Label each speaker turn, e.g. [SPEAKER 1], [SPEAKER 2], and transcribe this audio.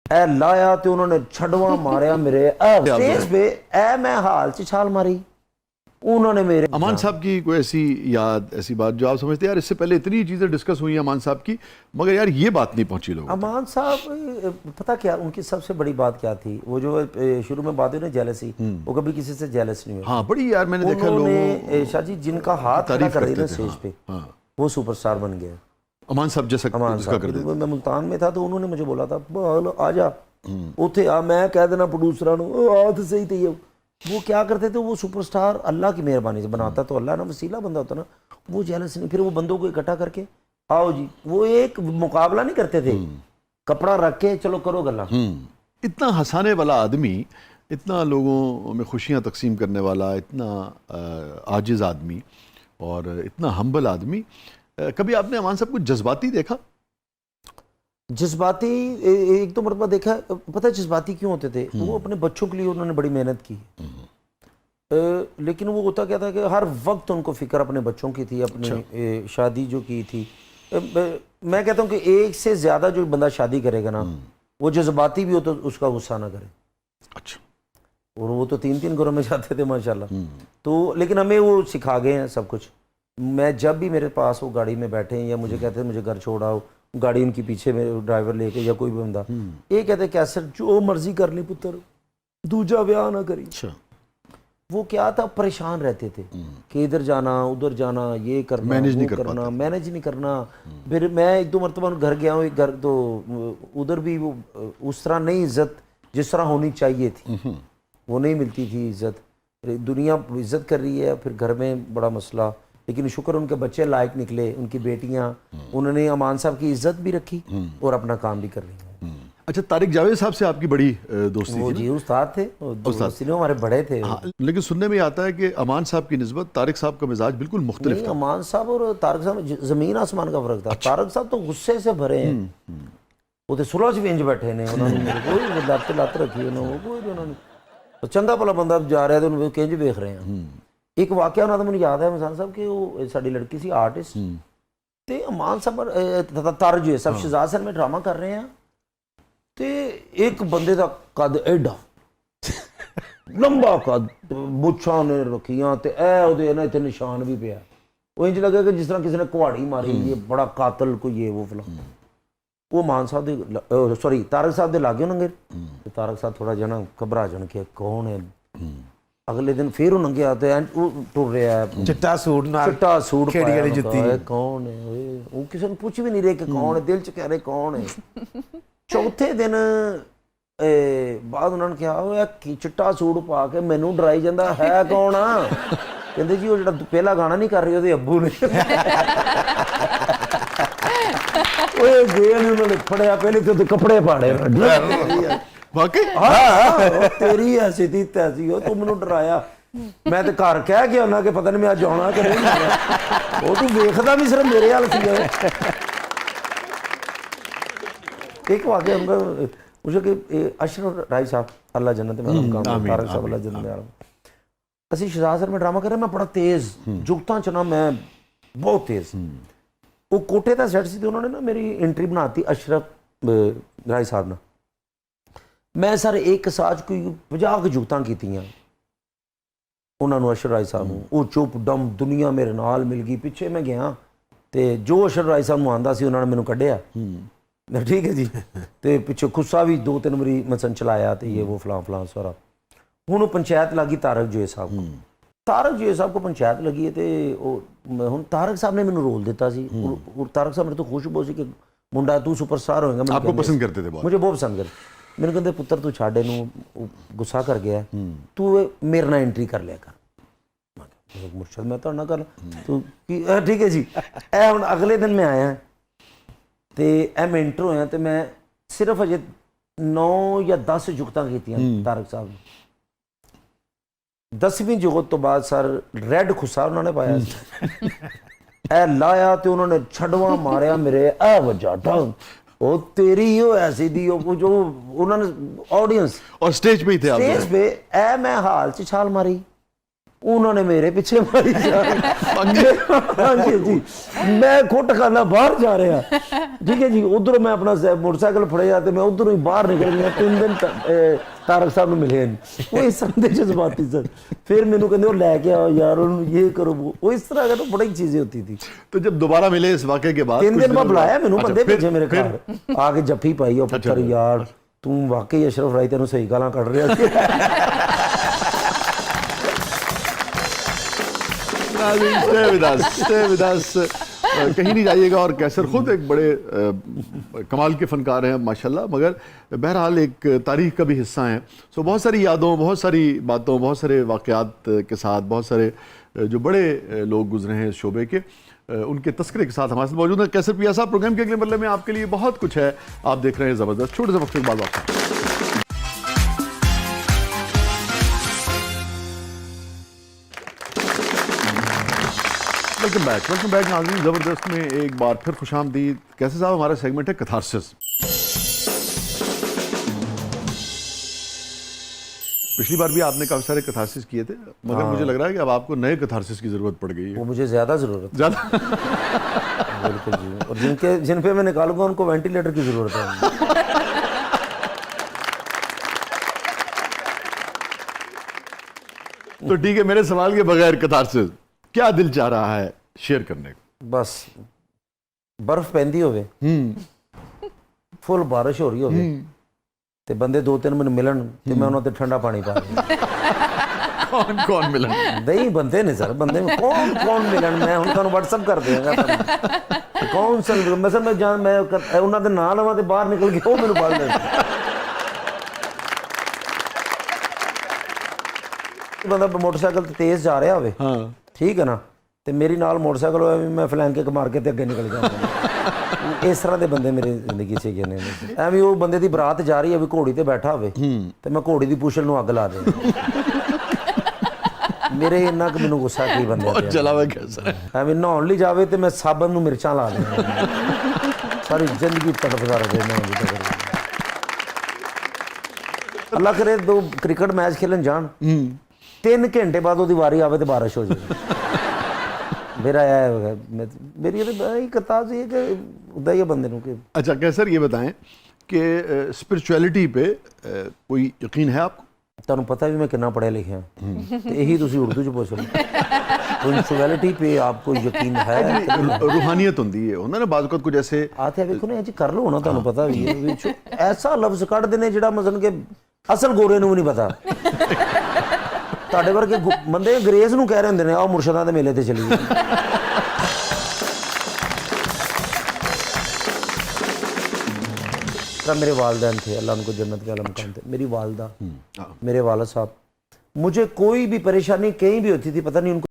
[SPEAKER 1] اے لایا تو انہوں نے چھڑواں ماریا میرے اسٹیج پہ، اے میں حال چ چھال ماری انہوں نے میرے.
[SPEAKER 2] امان صاحب کی کوئی ایسی یاد، ایسی بات جو آپ سمجھتے ہیں یار اس سے پہلے اتنی چیزیں ڈسکس ہوئی ہیں امان صاحب کی مگر یار یہ بات نہیں پہنچی لوگوں تک؟
[SPEAKER 1] امان صاحب پتہ کیا ان کی سب سے بڑی بات کیا تھی، وہ جو شروع میں بات ہوئی نا جیلسی، وہ کبھی کسی سے جیلس نہیں ہوئے.
[SPEAKER 2] ہاں بڑی یار میں نے دیکھا
[SPEAKER 1] انہوں
[SPEAKER 2] لوگوں
[SPEAKER 1] نے شاہ جی جن کا ہاتھ کھڑا
[SPEAKER 2] تعریف
[SPEAKER 1] کر دی نا
[SPEAKER 2] کرتے تھے.
[SPEAKER 1] اسٹیج پہ
[SPEAKER 2] ہاں
[SPEAKER 1] وہ سپر سٹار بن گیا.
[SPEAKER 2] امان صاحب جیسا
[SPEAKER 1] امان
[SPEAKER 2] جس کا
[SPEAKER 1] صاحب
[SPEAKER 2] کرتے تھے.
[SPEAKER 1] میں ملتان میں تھا تو انہوں نے مجھے بولا تھا بول آ جا اتھے آ، میں کہہ دینا پروڈیوسراں نو ہاتھ صحیح تھی. وہ کیا کرتے تھے، وہ سپر سٹار اللہ کی مہربانی سے بناتا تو اللہ نا وسیلہ بندہ ہوتا نا، وہ جیلس نہیں. پھر وہ بندوں کو اکٹھا کر کے آؤ جی، وہ ایک مقابلہ نہیں کرتے تھے، کپڑا رکھ کے چلو کرو گلا.
[SPEAKER 2] اتنا ہنسانے والا آدمی، اتنا لوگوں میں خوشیاں تقسیم کرنے والا، اتنا عاجز آدمی اور اتنا ہمبل آدمی، کبھی آپ نے امان صاحب کو جذباتی دیکھا؟
[SPEAKER 1] جذباتی ایک دو مرتبہ دیکھا. پتہ ہے جذباتی کیوں ہوتے تھے؟ وہ اپنے بچوں کے لیے انہوں نے بڑی محنت کی، لیکن وہ ہوتا کیا تھا کہ ہر وقت ان کو فکر اپنے بچوں کی تھی، اپنی شادی جو کی تھی. میں کہتا ہوں کہ ایک سے زیادہ جو بندہ شادی کرے گا نا، وہ جذباتی بھی ہو تو اس کا غصہ نہ کرے.
[SPEAKER 2] اچھا.
[SPEAKER 1] اور وہ تو 3 گھروں میں جاتے تھے ماشاءاللہ. تو لیکن ہمیں وہ سکھا گئے ہیں سب کچھ. میں جب بھی میرے پاس وہ گاڑی میں بیٹھے ہیں یا مجھے کہتے ہیں مجھے گھر چھوڑاؤ، گاڑی ان کی پیچھے میں ڈرائیور لے کے یا کوئی بھی بندہ، یہ کہتے ہیں کیسر جو مرضی کر لی پتر، دوجا بیاہ نہ کری.
[SPEAKER 2] اچھا.
[SPEAKER 1] وہ کیا تھا، پریشان رہتے تھے کہ ادھر جانا ادھر جانا، یہ کرنا
[SPEAKER 2] مینیج نہیں
[SPEAKER 1] وہ
[SPEAKER 2] کر
[SPEAKER 1] کرنا،
[SPEAKER 2] پاتے.
[SPEAKER 1] مینیج نہیں کرنا. پھر میں ایک دو مرتبہ گھر گیا ہوں، ایک گھر تو ادھر بھی وہ اس طرح نہیں عزت جس طرح ہونی چاہیے تھی، وہ نہیں ملتی تھی عزت. دنیا عزت کر رہی ہے، پھر گھر میں بڑا مسئلہ. لیکن شکر ان کے بچے لائق نکلے، ان کی بیٹیاں، انہوں نے امان صاحب کی عزت بھی رکھی اور اپنا کام بھی کر رہی ہیں.
[SPEAKER 2] اچھا، طارق جاوید صاحب سے آپ کی بڑی دوستی
[SPEAKER 1] وہ
[SPEAKER 2] تھی؟
[SPEAKER 1] جی استاد تھے، دوسرے ہمارے بڑے تھے.
[SPEAKER 2] ہاں، لیکن سننے میں آتا ہے کہ امان صاحب کی نسبت طارق صاحب کا مزاج بالکل مختلف
[SPEAKER 1] نہیں،
[SPEAKER 2] تھا.
[SPEAKER 1] امان صاحب اور طارق صاحب زمین آسمان کا فرق تھا. طارق صاحب تو غصے سے بھرے ہیں، وہ تو سلوچ وینج بیٹھے نے، انہوں نے کوئی لت رکھی انہوں نے چنگا بھلا بندہ جا رہا ہے تو انہوں نے کنج دیکھ رہے ہیں. ایک واقعہ ہونا تو مجھے یاد ہے مسان صاحب کہ وہ ساری لڑکی سی آرٹسٹ تے امان صاحب طارق جو ہے صاحب شہزاد سر میں ڈرامہ کر رہے ہیں تے ایک بندے دا قد ایڈا لمبا قد، مچھاں نے رکھیاں تے اے اودے نا تے نشان بھی پیا. وہ انج لگا کہ جس طرح کسی نے کہاڑی ماری، یہ بڑا قاتل کوئی یہ وہ فلاں. وہ مان صاحب دے سوری طارق صاحب دے لاگے ننگے، طارق صاحب تھوڑا جنا گھبرا جان کے کون ہے. اگلے دن پھر وہ ننگے آتے ہیں، وہ ٹر رہا ہے
[SPEAKER 3] چٹا سوٹ نال
[SPEAKER 1] چٹا سوٹ
[SPEAKER 3] کھیڑی
[SPEAKER 1] پایا،
[SPEAKER 3] والی جتی،
[SPEAKER 1] کون ہے وہ کسی نے پوچھ بھی نہیں رہے کہ کون ہے، دل چ کہہ رہے کون ہے. چوتھے دن بعد انہوں نے کہا چٹا سوٹ پا کے مینوں ڈرائی جاندہ ہے کون آ؟ کہندے جی وہ جڑا پہلا گانا نہیں کر رہی وہ ابو نے. انہوں نے پڑھیا پہلے تو کپڑے پاڑے
[SPEAKER 2] واقعی
[SPEAKER 1] تیری ایسی تھی تیسی ہو، تو مینوں ڈرایا. میں تو گھر کہہ گیا انہاں کہ پتہ نہیں میں جانا کہ نہیں جانا، وہ تو ویکھدا بھی صرف میرے حال سی. ایک واقعہ ان کا مجھے کہ اشرف رائی صاحب اللہ جنت میں رحم کام، طارق صاحب اللہ جنت میں رحم. اسی شہزاد سر میں ڈرامہ کر رہے ہیں، میں بڑا تیز جگتاں چنا، میں بہت تیز. وہ کوٹے کا سیٹ سی تھی، انہوں نے نا میری انٹری بناتی اشرف رائی صاحب نے. میں سر ایک ساج کوئی 50 جگتاں کیتیاں انہوں نے اشرف رائی صاحب نوں. وہ چپ ڈم دنیا میرے نال مل گئی. پیچھے میں گیا تے جو اشرف رائی صاحب نوں آندا سی انہوں نے مینوں کڈھیا. ٹھیک ہے جی. تے پیچھے خصا بھی 2-3 باری مثلا چلایا تے یہ وہ فلاں فلاں سارا. ہن وہ پنچایت لگی طارق جوہے صاحب کو. طارق جوہے صاحب کو پنچایت لگی ہے تے ہن طارق صاحب نے مینوں رول دیتا سی. اور طارق صاحب میرے تو خوش بہت سی کہ منڈا تو سپر سٹار ہوئے گا.
[SPEAKER 2] آپ کو پسند کرتے تھے بہت؟
[SPEAKER 1] مجھے بہت پسند کرتے. ਮੈਨੂੰ ਕਹਿੰਦੇ ਪੁੱਤਰ ਤੂੰ ਛੱਡ ਇਹਨੂੰ, ਗੁੱਸਾ ਕਰ ਗਿਆ, ਤੂੰ ਮੇਰੇ ਨਾਲ ਐਂਟਰੀ ਕਰ ਲਿਆ ਕਰ. ਮੈਂ ਕਿਹਾ ਮੁਰਸ਼ਦ ਮੈਂ ਤੁਹਾਡੇ ਨਾਲ ਕਰ ਤੂੰ ਕੀ ਠੀਕ ਹੈ ਜੀ. ਇਹ ਹੁਣ ਅਗਲੇ ਦਿਨ ਮੈਂ ਆਇਆ ਤੇ ਇਹ ਮੈਂ ਐਂਟਰ ਹੋਇਆ ਤੇ ਮੈਂ ਸਿਰਫ ਅਜੇ 9 ਜਾਂ 10 ਜੁਗਤਾਂ ਕੀਤੀਆਂ ਤਾਰਕ ਸਾਹਿਬ ਨੇ. 10ਵੀਂ ਜੁਗਤ ਤੋਂ ਬਾਅਦ ਸਰ ਰੈੱਡ ਖੁੱਸਾ ਉਹਨਾਂ ਨੇ ਪਾਇਆ ਸੀ. ਇਹ ਲਾਇਆ ਤੇ ਉਹਨਾਂ ਨੇ ਛੜਵਾ ਮਾਰਿਆ ਮੇਰੇ, ਇਹ ਵੱਜਾ ਢੰਗ. وہ تیری ہو ایسی دی ہو جو انہوں نے آڈینس
[SPEAKER 2] اور سٹیج پہ ہی تھے آپ؟
[SPEAKER 1] سٹیج پہ اے میں حال چ چھال ماری उन्होंने मेरे पीछे मारी हाँ जी मैं खुट खाना बाहर जा रहा, ठीक है जी। उधर मैं अपना मोटरसाइकिल फड़िया तो मैं उधरों ही बाहर निकल गया। 3 दिन तारक साहब ने मिले वो इस तरह के जज्बाती सर। फिर मैंने कहते वो लैके आओ यार, ये करो वो इस तरह का, तो बड़ी चीजें होती थी।
[SPEAKER 2] तो जब दोबारा मिले इस वाक़े के बाद
[SPEAKER 1] 3 दिन बाद बुलाया मैंने, बंदे भेजे मेरे घर आके जफ्फी पाई और पुत्र यार तू वाकई अशरफ राय तेन सही गालां कढ़ रहा
[SPEAKER 2] सी। कहीं नहीं जाइएगा। और कैसर खुद एक बड़े कमाल के फनकार हैं माशाल्लाह, मगर बहरहाल एक तारीख का भी हिस्सा हैं। सो बहुत सारी यादों, बहुत सारी बातों, बहुत सारे वाक़यात के साथ, बहुत सारे जो बड़े लोग गुजरे हैं इस शोबे के, उनके तस्करे के साथ हमारे साथ मौजूद है कैसर पिया साहब। प्रोग्राम के अगले मरले में आपके लिए बहुत कुछ है, आप देख रहे हैं ज़बरदस्त। छोटे से वक्त के बाद वापस। वेलकम बैक नाज़रीन। ज़बरदस्त में एक बार फिर खुशामदीद। कैसे साहब, हमारा सेगमेंट है कैथारसिस। पिछली बार भी आपने काफ़ी सारे कैथारसिस किए थे, मगर मुझे लग रहा है कि अब आपको नए कैथारसिस की ज़रूरत पड़ गई है।
[SPEAKER 1] वो मुझे ज़्यादा ज़रूरत
[SPEAKER 2] ज़्यादा
[SPEAKER 1] बिल्कुल जी। और जिन पे मैं निकालूंगा उनको वेंटिलेटर की ज़रूरत है।
[SPEAKER 2] तो ठीक है, मेरे सवाल के बगैर कैथारसिस क्या दिल चाह रहा है शेयर करने को?
[SPEAKER 1] बस बर्फ पैंदी होवे, फुल बारिश हो रही होवे ते बंदे 2-3 मिनट मिलन ते मैं उन्हां ते ठंडा पानी पा दूं।
[SPEAKER 2] कौन मिलन?
[SPEAKER 1] नहीं बंदे ने सर, बंदे में कौन मिलन, मैं हुण तुहानूं WhatsApp कर देंगा कौन सा मतलब मैं जान मैं उन्हां दे नाल आवां ते बाहर निकल के ਉਹ ਮੈਨੂੰ ਪਾ ਦੇ। ਬੰਦਾ ਮੋਟਰਸਾਈਕਲ ਤੇ ਤੇਜ਼ ਜਾ ਰਿਹਾ ਹੋਵੇ,
[SPEAKER 2] ਹਾਂ
[SPEAKER 1] ਠੀਕ ਹੈ ਨਾ, ਤੇ ਮੇਰੀ ਨਾਲ ਮੋਟਰਸਾਈਕਲ ਹੋਇਆ ਵੀ ਮੈਂ ਫਲੈਂਕ ਕੇ ਮਾਰ ਕੇ ਤੇ ਅੱਗੇ ਨਿਕਲ ਜਾਵਾਂਗਾ। ਇਸ ਤਰ੍ਹਾਂ ਦੇ ਬੰਦੇ ਮੇਰੀ ਜ਼ਿੰਦਗੀ 'ਚ ਹੈਗੇ ਨੇ। ਐਵੇਂ ਉਹ ਬੰਦੇ ਦੀ ਬਰਾਤ ਜਾ ਰਹੀ ਹੈ ਵੀ ਘੋੜੀ ਤੇ ਬੈਠਾ ਹੋਵੇ ਤੇ ਮੈਂ ਘੋੜੀ ਦੀ ਪੁੱਛਲ ਨੂੰ ਅੱਗ ਲਾ ਦੇ। ਮੇਰੇ ਇੰਨਾ ਕੁ ਮੈਨੂੰ ਗੁੱਸਾ ਕੀ ਬੰਦੇ ਤੇ
[SPEAKER 2] चला हुआ कैसा है।
[SPEAKER 1] ਐਵੇਂ ਨਹਾਉਣ ਲਈ ਜਾਵੇ ਤੇ ਮੈਂ ਸਾਬਣ ਨੂੰ ਮਿਰਚਾਂ ਲਾ ਦੇਵਾਂ। ਸਾਰੀ ਜ਼ਿੰਦਗੀ ਤੜਫਦਾ ਰਹੇ ਨਾ। ਅੱਲਾ ਕਰੇ ਦੋ ਕ੍ਰਿਕਟ ਮੈਚ ਖੇਲਣ ਜਾਣ, 3 ਘੰਟੇ बाद ਉਹਦੀ ਵਾਰੀ ਆਵੇ ਤੇ ਬਾਰਿਸ਼ ਹੋ ਜਾਏ। मेरा मेरी कताब ये कि उदा ही बंदे को।
[SPEAKER 2] अच्छा कैसर, ये बताएं कि स्पिरिचुअलिटी पे कोई यकीन है आपको?
[SPEAKER 1] ਤੁਹਾਨੂੰ ਪਤਾ ਵੀ ਮੈਂ ਕਿੰਨਾ ਪੜ੍ਹਿਆ ਲਿਖਿਆ ਤੇ ਇਹੀ ਤੁਸੀਂ ਉਰਦੂ 'ਚ ਪੁੱਛ ਲਓ। स्पिरिचुअलिटी पे आपको यकीन है?
[SPEAKER 2] रूहानियत होती है ना, बाज़ वक़्त कुछ ऐसे
[SPEAKER 1] आते देखो ना जी कर लो ना, ਤੁਹਾਨੂੰ ਪਤਾ ਵੀ ਹੈ ਵਿੱਚ ਐਸਾ ਲਫ਼ਜ਼ ਕੱਢਦੇ ਨੇ ਜਿਹੜਾ ਮਤਲਬ ਕਿ ਅਸਲ ਗੋਰੇ ਨੂੰ ਵੀ ਨਹੀਂ ਪਤਾ। ਤੁਹਾਡੇ ਵਰਗੇ ਬੰਦੇ ਅੰਗਰੇਜ਼ ਨੂੰ ਕਹਿ ਰਹੇ ਹੁੰਦੇ ਨੇ ਆਹ ਮੁਰਸ਼ਿਦਾਂ ਦੇ ਮੇਲੇ ਤੇ ਚਲੀ ਗਏ। मेरे वालिदैन थे, अल्लाह उनको जन्नत के आला मकाम थे। मेरी वालदा, मेरे वालिद साहब, मुझे कोई भी परेशानी कहीं भी होती थी, पता नहीं उनको